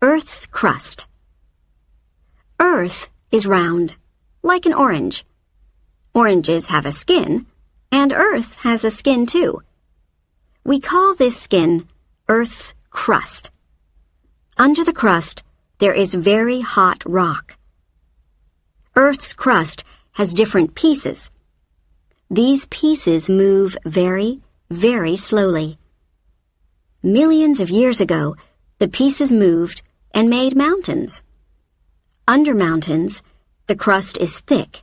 Earth's crust. Earth is round, like an orange. Oranges have a skin, and Earth has a skin too. We call this skin Earth's crust. Under the crust, there is very hot rock. Earth's crust has different pieces. These pieces move very, very slowly. Millions of years ago, the pieces moved and made mountains. Under mountains, the crust is thick,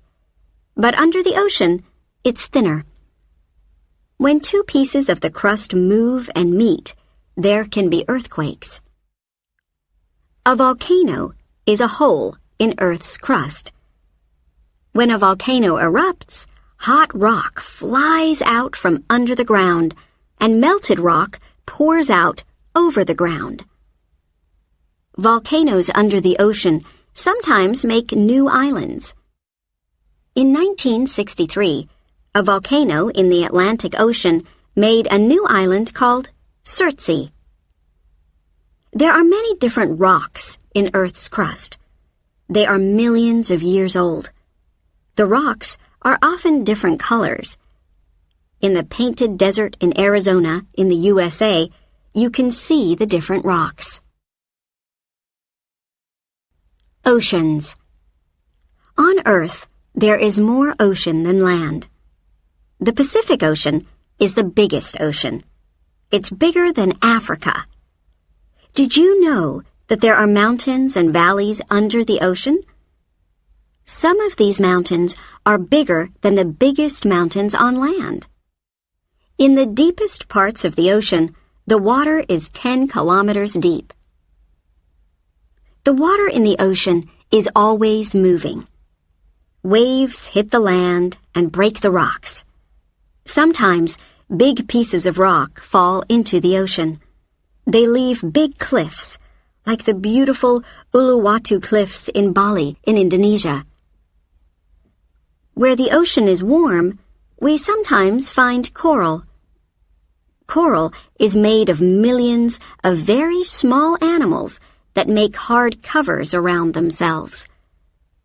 but under the ocean, it's thinner. When two pieces of the crust move and meet, there can be earthquakes. A volcano is a hole in Earth's crust. When a volcano erupts, hot rock flies out from under the ground, and melted rock pours out over the ground. Volcanoes under the ocean sometimes make new islands. In 1963, a volcano in the Atlantic Ocean made a new island called Surtsey. There are many different rocks in Earth's crust. They are millions of years old. The rocks are often different colors. In the Painted Desert in Arizona, in the USA, you can see the different rocks. Oceans. On Earth, there is more ocean than land. The Pacific Ocean is the biggest ocean. It's bigger than Africa. Did you know that there are mountains and valleys under the ocean? Some of these mountains are bigger than the biggest mountains on land. In the deepest parts of the ocean, the water is 10 kilometers deep. The water in the ocean is always moving. Waves hit the land and break the rocks. Sometimes big pieces of rock fall into the ocean. They leave big cliffs, like the beautiful Uluwatu cliffs in Bali in Indonesia. Where the ocean is warm, we sometimes find coral. Coral is made of millions of very small animals that make hard covers around themselves.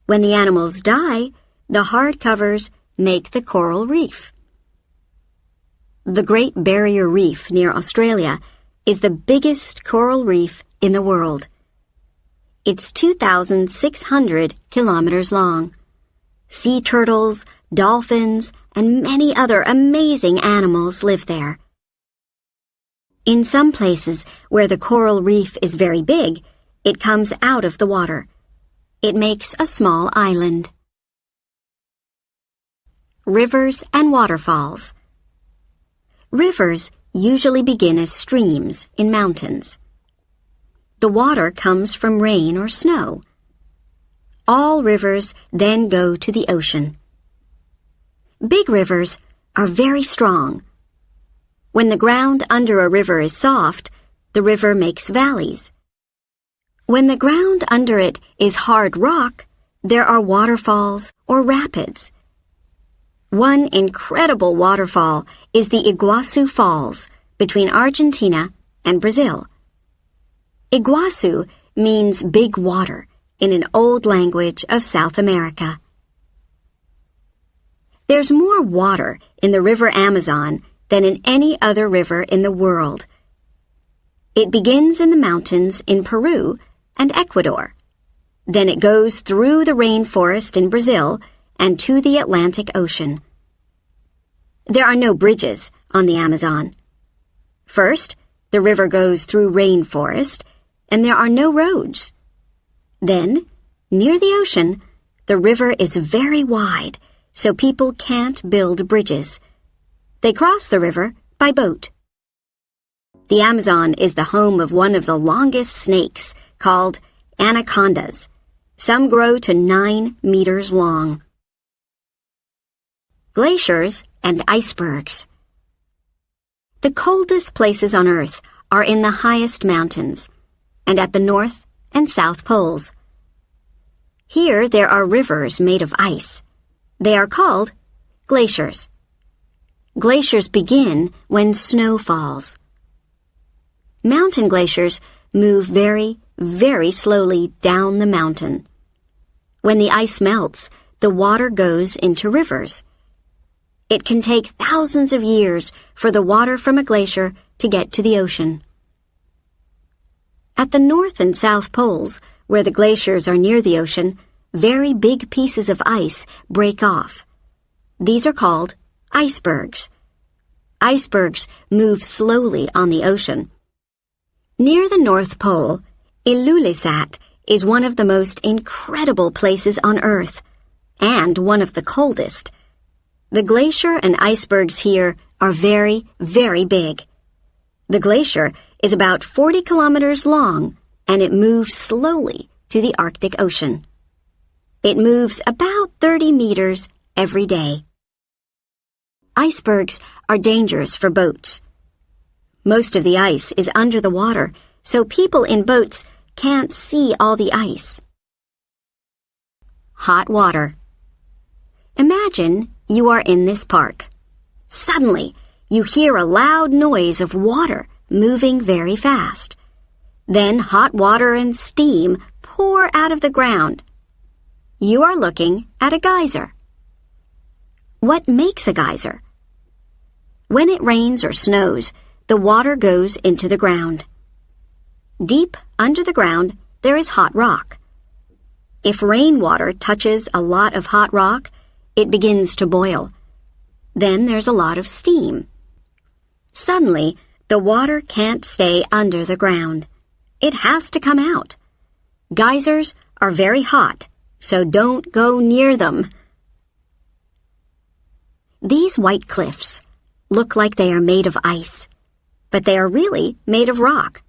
When the animals die, the hard covers make the coral reef. The Great Barrier Reef near Australia is the biggest coral reef in the world. It's 2,600 kilometers long. Sea turtles, dolphins, and many other amazing animals live there. In some places where the coral reef is very big, it comes out of the water. It makes a small island. Rivers and waterfalls. Rivers usually begin as streams in mountains. The water comes from rain or snow. All rivers then go to the ocean. Big rivers are very strong. When the ground under a river is soft, the river makes valleys. When the ground under it is hard rock, there are waterfalls or rapids. One incredible waterfall is the Iguazu Falls between Argentina and Brazil. Iguazu means big water in an old language of South America. There's more water in the River Amazon than in any other river in the world. It begins in the mountains in Peru and Ecuador. Then it goes through the rainforest in Brazil and to the Atlantic Ocean. There are no bridges on the Amazon. First, the river goes through rainforest, and there are no roads. Then, near the ocean, the river is very wide, so people can't build bridges. They cross the river by boat. The Amazon is the home of one of the longest snakes, called anacondas. Some grow to 9 meters long. Glaciers and icebergs. The coldest places on Earth are in the highest mountains and at the North and South Poles. Here there are rivers made of ice. They are called glaciers. Glaciers begin when snow falls. Mountain glaciers move very, very slowly down the mountain. When the ice melts, the water goes into rivers. It can take thousands of years for the water from a glacier to get to the ocean. At the North and South Poles, where the glaciers are near the ocean, very big pieces of ice break off. These are called icebergs. Icebergs move slowly on the ocean. Near the North Pole, Ilulissat is one of the most incredible places on Earth, and one of the coldest. The glacier and icebergs here are very, very big. The glacier is about 40 kilometers long, and it moves slowly to the Arctic Ocean. It moves about 30 meters every day. Icebergs are dangerous for boats. Most of the ice is under the water, so people in boats can't see all the ice. Hot water. Imagine you are in this park. Suddenly, you hear a loud noise of water moving very fast. Then hot water and steam pour out of the ground. You are looking at a geyser. What makes a geyser? When it rains or snows, the water goes into the ground. Deep under the ground, there is hot rock. If rainwater touches a lot of hot rock, it begins to boil. Then there's a lot of steam. Suddenly, the water can't stay under the ground. It has to come out. Geysers are very hot, so don't go near them. These white cliffs look like they are made of ice, but they are really made of rock.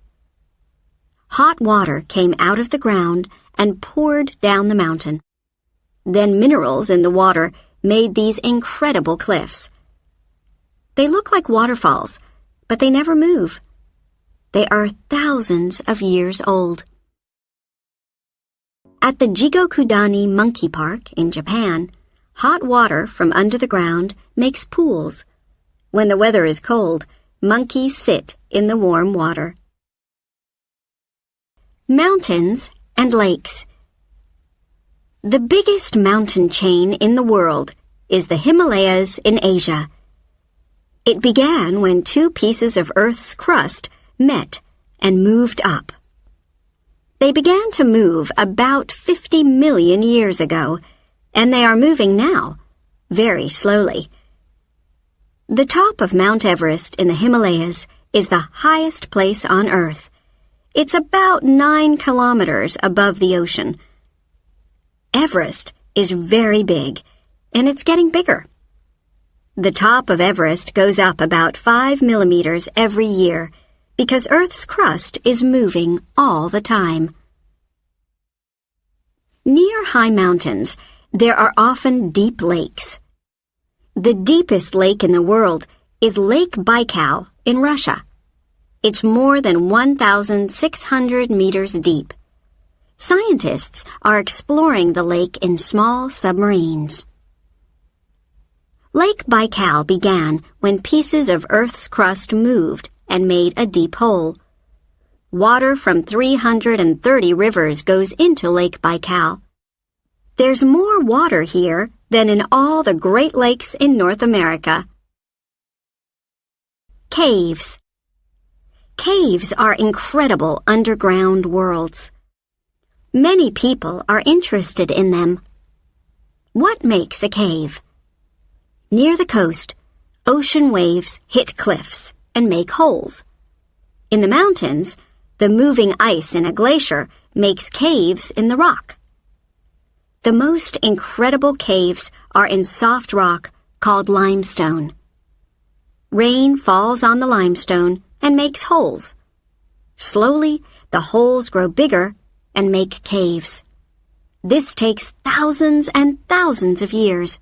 Hot water came out of the ground and poured down the mountain. Then minerals in the water made these incredible cliffs. They look like waterfalls, but they never move. They are thousands of years old. At the Jigokudani Monkey Park in Japan, hot water from under the ground makes pools. When the weather is cold, monkeys sit in the warm water. Mountains and lakes. The biggest mountain chain in the world is the Himalayas in Asia. It began when two pieces of Earth's crust met and moved up. They began to move about 50 million years ago, and they are moving now, very slowly. The top of Mount Everest in the Himalayas is the highest place on Earth. It's about 9 kilometers above the ocean. Everest is very big, and it's getting bigger. The top of Everest goes up about 5 millimeters every year because Earth's crust is moving all the time. Near high mountains, there are often deep lakes. The deepest lake in the world is Lake Baikal in Russia. It's more than 1,600 meters deep. Scientists are exploring the lake in small submarines. Lake Baikal began when pieces of Earth's crust moved and made a deep hole. Water from 330 rivers goes into Lake Baikal. There's more water here than in all the Great Lakes in North America. Caves. Caves are incredible underground worlds. Many people are interested in them. What makes a cave? Near the coast, ocean waves hit cliffs and make holes. In the mountains, the moving ice in a glacier makes caves in the rock. The most incredible caves are in soft rock called limestone. Rain falls on the limestone and makes holes. Slowly, the holes grow bigger and make caves. This takes thousands and thousands of years.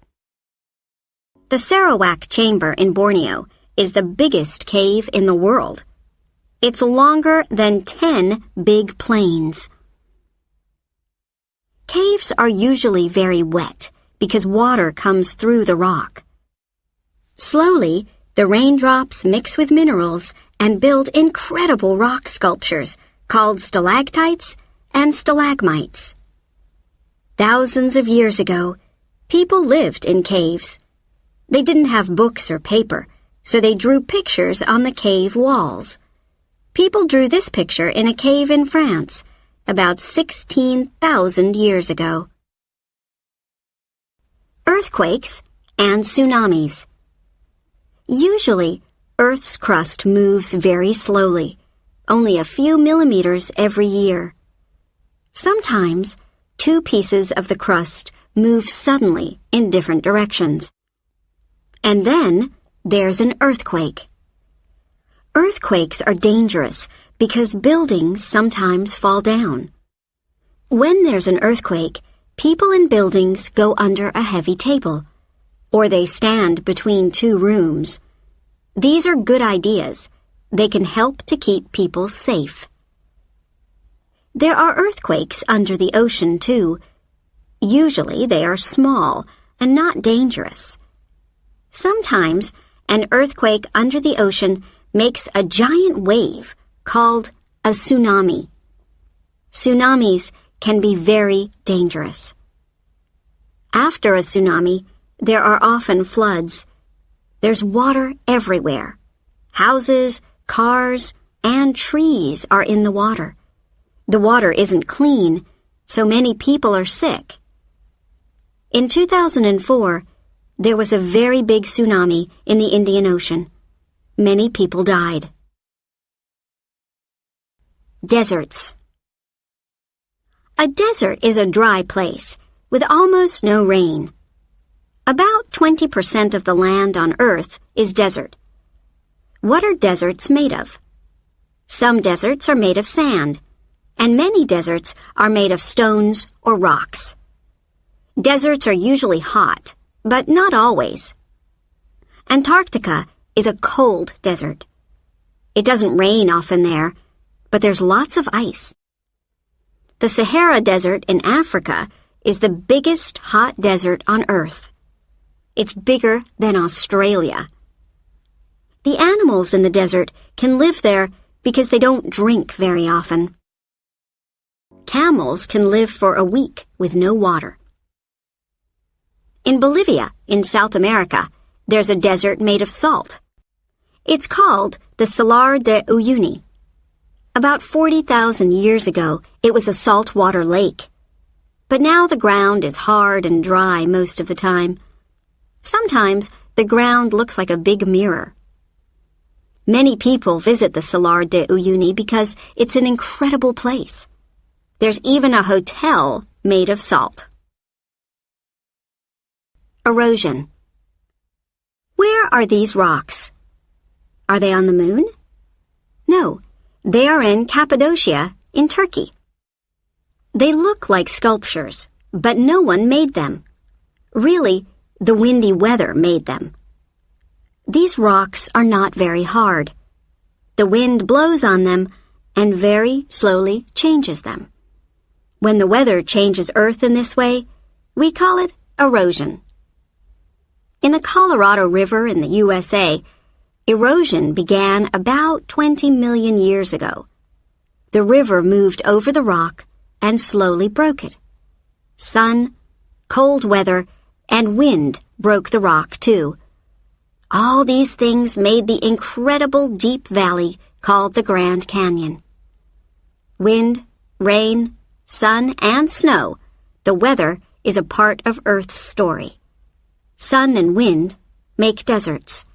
The Sarawak Chamber in Borneo is the biggest cave in the world. It's longer than 10 big plains. Caves are usually very wet because water comes through the rock. Slowly, the raindrops mix with minerals and build incredible rock sculptures called stalactites and stalagmites. Thousands of years ago, people lived in caves. They didn't have books or paper, so they drew pictures on the cave walls. People drew this picture in a cave in France about 16,000 years ago. Earthquakes and tsunamis. Usually, Earth's crust moves very slowly, only a few millimeters every year. Sometimes, two pieces of the crust move suddenly in different directions. And then, there's an earthquake. Earthquakes are dangerous because buildings sometimes fall down. When there's an earthquake, people in buildings go under a heavy table, or they stand between two rooms. These are good ideas. They can help to keep people safe. There are earthquakes under the ocean, too. Usually they are small and not dangerous. Sometimes an earthquake under the ocean makes a giant wave called a tsunami. Tsunamis can be very dangerous. After a tsunami, there are often floods. There's water everywhere. Houses, cars, and trees are in the water. The water isn't clean, so many people are sick. In 2004, there was a very big tsunami in the Indian Ocean. Many people died. Deserts. A desert is a dry place with almost no rain. About 20% of the land on Earth is desert. What are deserts made of? Some deserts are made of sand, and many deserts are made of stones or rocks. Deserts are usually hot, but not always. Antarctica is a cold desert. It doesn't rain often there, but there's lots of ice. The Sahara Desert in Africa is the biggest hot desert on Earth. It's bigger than Australia. The animals in the desert can live there because they don't drink very often. Camels can live for a week with no water. In Bolivia, in South America, there's a desert made of salt. It's called the Salar de Uyuni. About 40,000 years ago, it was a saltwater lake. But now the ground is hard and dry most of the time. Sometimes the ground looks like a big mirror. Many people visit the Salar de Uyuni because it's an incredible place. There's even a hotel made of salt. Erosion. Where are these rocks? Are they on the moon? No, they are in Cappadocia in Turkey. They look like sculptures, but no one made them. Really, the windy weather made them. These rocks are not very hard. The wind blows on them and very slowly changes them. When the weather changes Earth in this way, we call it erosion. In the Colorado River in the USA, erosion began about 20 million years ago. The river moved over the rock and slowly broke it. Sun, cold weather, and wind broke the rock too. All these things made the incredible deep valley called the Grand Canyon. Wind, rain, sun, and snow, the weather is a part of Earth's story. Sun and wind make deserts.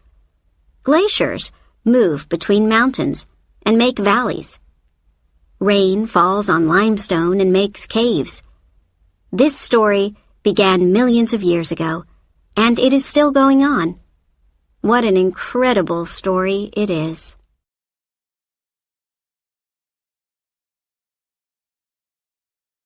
Glaciers move between mountains and make valleys. Rain falls on limestone and makes caves. This story began millions of years ago, and it is still going on. What an incredible story it is.